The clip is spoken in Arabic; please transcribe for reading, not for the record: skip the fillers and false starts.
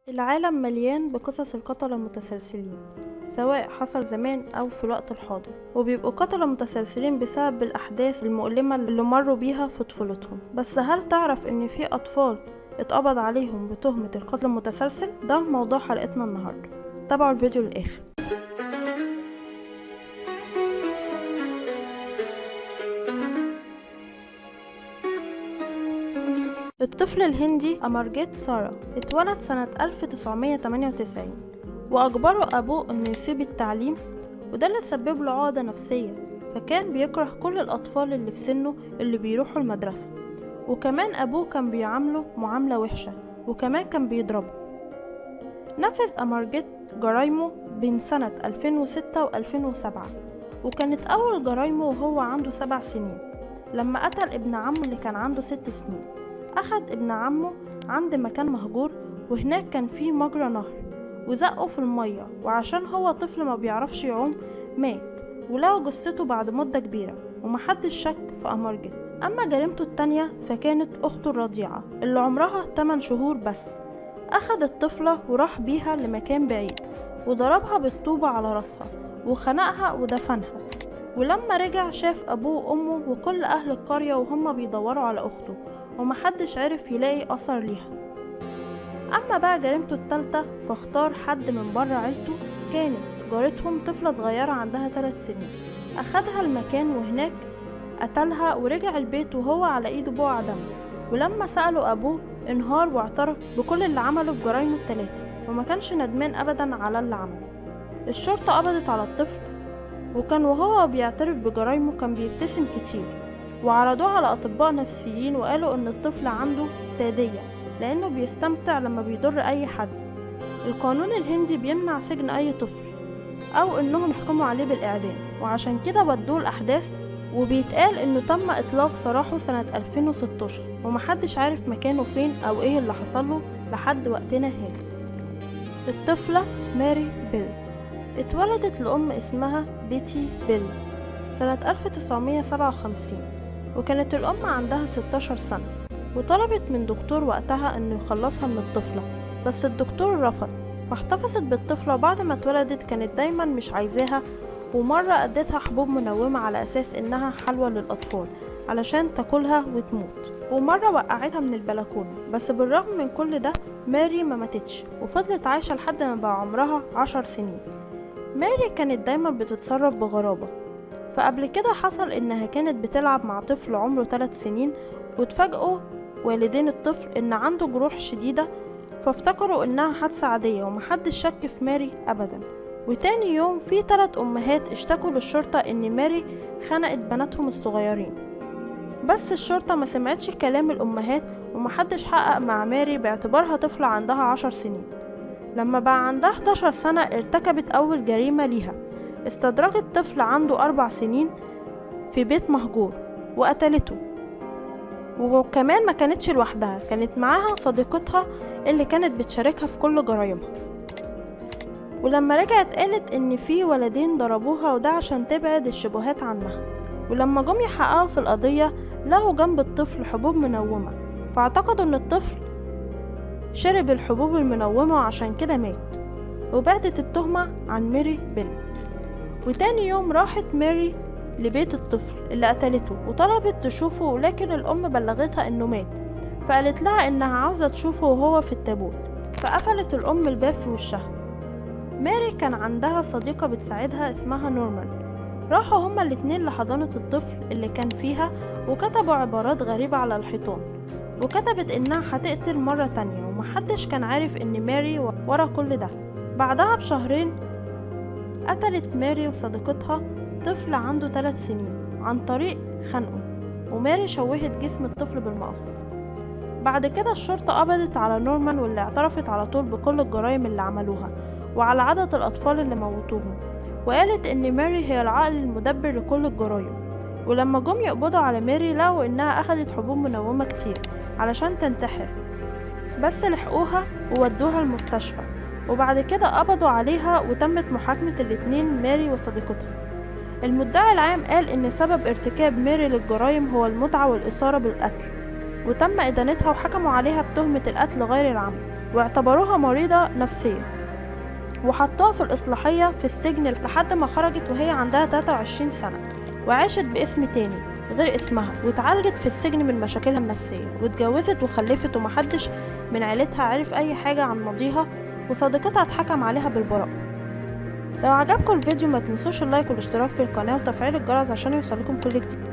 العالم مليان بقصص القتلة المتسلسلين، سواء حصل زمان أو في الوقت الحاضر، وبيبقوا قتلة متسلسلين بسبب الأحداث المؤلمة اللي مروا بيها في طفولتهم. بس هل تعرف إن في أطفال اتقبض عليهم بتهمة القتل المتسلسل؟ ده موضوع حلقتنا النهاردة، تابعوا الفيديو للآخر. الطفل الهندي أمرجيت سارة اتولد سنة 1998، وأجبره أبوه إنه يسيب التعليم، وده اللي سبب له عقدة نفسية. فكان بيكره كل الأطفال اللي في سنه اللي بيروحوا المدرسة، وكمان أبوه كان بيعامله معاملة وحشة، وكمان كان بيضربه. نفذ أمرجيت جرايمه بين سنة 2006 و2007، وكانت أول جرايمه وهو عنده 7 سنين لما قتل ابن عمه اللي كان عنده 6 سنين. أخد ابن عمه عند مكان مهجور، وهناك كان فيه مجرى نهر، وزقه في المية، وعشان هو طفل ما بيعرفش يعوم مات، ولقوا جثته بعد مدة كبيرة، ومحدش شك في أمرجيت. أما جريمته التانية فكانت أخته الرضيعة اللي عمرها 8 شهور بس. أخد الطفلة وراح بيها لمكان بعيد، وضربها بالطوبة على راسها، وخنقها ودفنها. ولما رجع شاف أبوه وأمه وكل أهل القرية وهم بيدوروا على أخته، ومحدش عرف يلاقي أثر ليها. أما بقى جريمته التالتة فاختار حد من بره عيلته، كانت جارتهم طفلة صغيرة عندها 3 سنين. أخدها المكان وهناك قتلها، ورجع البيت وهو على ايده بقع دم. ولما سأله أبوه انهار واعترف بكل اللي عمله في جرايمه التلاتة، وما كانش ندمان أبدا على اللي عمله. الشرطة قبضت على الطفل، وكان وهو بيعترف بجرايمه كان بيبتسم كتير، وعرضوه على أطباء نفسيين وقالوا إن الطفل عنده سادية لأنه بيستمتع لما بيضر أي حد. القانون الهندي بيمنع سجن أي طفل أو إنهم يحكموا عليه بالإعدام، وعشان كده ودوه الأحداث. وبيتقال إنه تم إطلاق سراحه سنة 2016، ومحدش عارف مكانه فين أو إيه اللي حصله لحد وقتنا هذا. الطفلة ماري بيل اتولدت لأم اسمها بيتي بيل سنة 1957، وكانت الأم عندها 16 سنة، وطلبت من دكتور وقتها إنه يخلصها من الطفلة، بس الدكتور رفض، فاحتفظت بالطفلة. بعد ما اتولدت كانت دايما مش عايزاها، ومرة ادتها حبوب منومة على أساس إنها حلوى للأطفال علشان تاكلها وتموت، ومرة وقعتها من البلكونة. بس بالرغم من كل ده ماري ما ماتتش، وفضلت عايشة لحد ما بقى عمرها 10 سنين. ماري كانت دايما بتتصرف بغرابة، فقبل كده حصل إنها كانت بتلعب مع طفل عمره 3 سنين، واتفاجئوا والدين الطفل إن عنده جروح شديدة، فافتكروا إنها حادثة عادية، ومحدش شك في ماري أبدا. وتاني يوم في 3 أمهات اشتكوا للشرطة إن ماري خنقت بناتهم الصغيرين، بس الشرطة ما سمعتش كلام الأمهات، ومحدش حقق مع ماري باعتبارها طفلة عندها 10 سنين. لما بقى عندها 11 سنة ارتكبت أول جريمة ليها، استدرجت طفل عنده 4 سنين في بيت مهجور وقتلته. وكمان ما كانتش لوحدها، كانت معاها صديقتها اللي كانت بتشاركها في كل جرايمها. ولما رجعت قالت ان في ولدين ضربوها، وده عشان تبعد الشبهات عنها. ولما جم يحققوا في القضية لقوا جنب الطفل حبوب منومة، فاعتقدوا ان الطفل شرب الحبوب المنومة وعشان كده مات، وبعدت التهمة عن ماري بيل. وتاني يوم راحت ماري لبيت الطفل اللي قتلته وطلبت تشوفه، لكن الأم بلغتها إنه مات، فقالت لها إنها عاوزة تشوفه وهو في التابوت، فقفلت الأم الباب في وشها. ماري كان عندها صديقة بتساعدها اسمها نورمان، راحوا هما الاتنين لحضانة الطفل اللي كان فيها، وكتبوا عبارات غريبة على الحيطان، وكتبت إنها هتقتل مرة تانية، ومحدش كان عارف إن ماري ورا كل ده. بعدها بشهرين قتلت ماري وصديقتها طفل عنده 3 سنين عن طريق خنقه، وماري شوهت جسم الطفل بالمقص. بعد كده الشرطة قبضت على نورمان، واللي اعترفت على طول بكل الجرائم اللي عملوها وعلى عدد الأطفال اللي موتوهم، وقالت إن ماري هي العقل المدبر لكل الجرائم. ولما جم يقبضوا على ماري لقوا إنها أخدت حبوب منومة كتير علشان تنتحر، بس لحقوها وودوها المستشفى. وبعد كده قبضوا عليها وتمت محاكمة الاتنين، ماري وصديقتها. المدعي العام قال إن سبب ارتكاب ماري للجرائم هو المتعة والإثارة بالقتل، وتم إدانتها وحكموا عليها بتهمة القتل غير العمد. واعتبروها مريضة نفسيا، وحطوها في الإصلاحية في السجن لحد ما خرجت وهي عندها 23 سنة، وعاشت باسم تاني غير اسمها، واتعالجت في السجن من مشاكلها النفسية، واتجوزت وخلفت، ومحدش من عيلتها عرف أي حاجة عن ماضيها، وصديقتها اتحكم عليها بالبراءة. لو عجبكم الفيديو ما تنسوش اللايك والاشتراك في القناة وتفعيل الجرس عشان يوصلكم كل جديد.